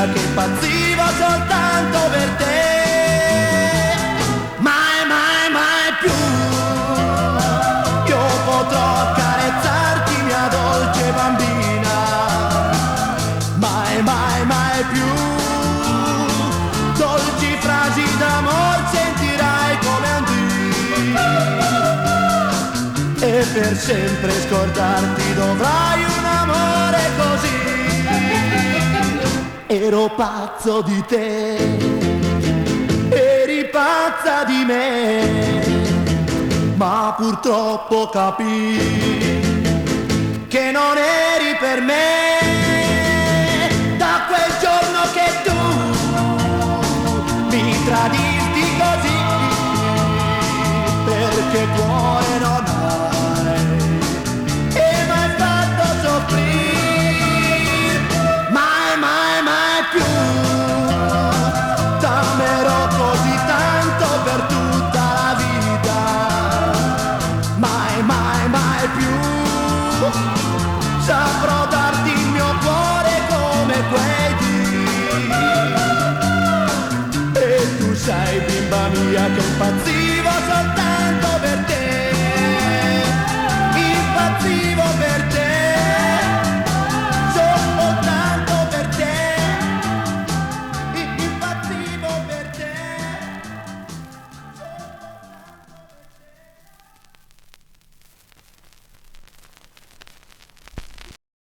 mia che impazzivo soltanto per te. Mai, mai, mai più io potrò accarezzarti, mia dolce bambina. Mai, mai, mai più dolci frasi d'amor sentirai come un Dio. E per sempre scordarti dovrai un amore così. Ero pazzo di te, eri pazza di me, ma purtroppo capii che non eri per me. Da quel giorno che tu mi tradisti così, perché cuore non hai e m'hai fatto soffrire. Mai, mai, mai più t'amerò così tanto per tutta la vita. Mai, mai, mai più saprò darti il mio cuore come quei dì. E tu sai, bimba mia, che impazzi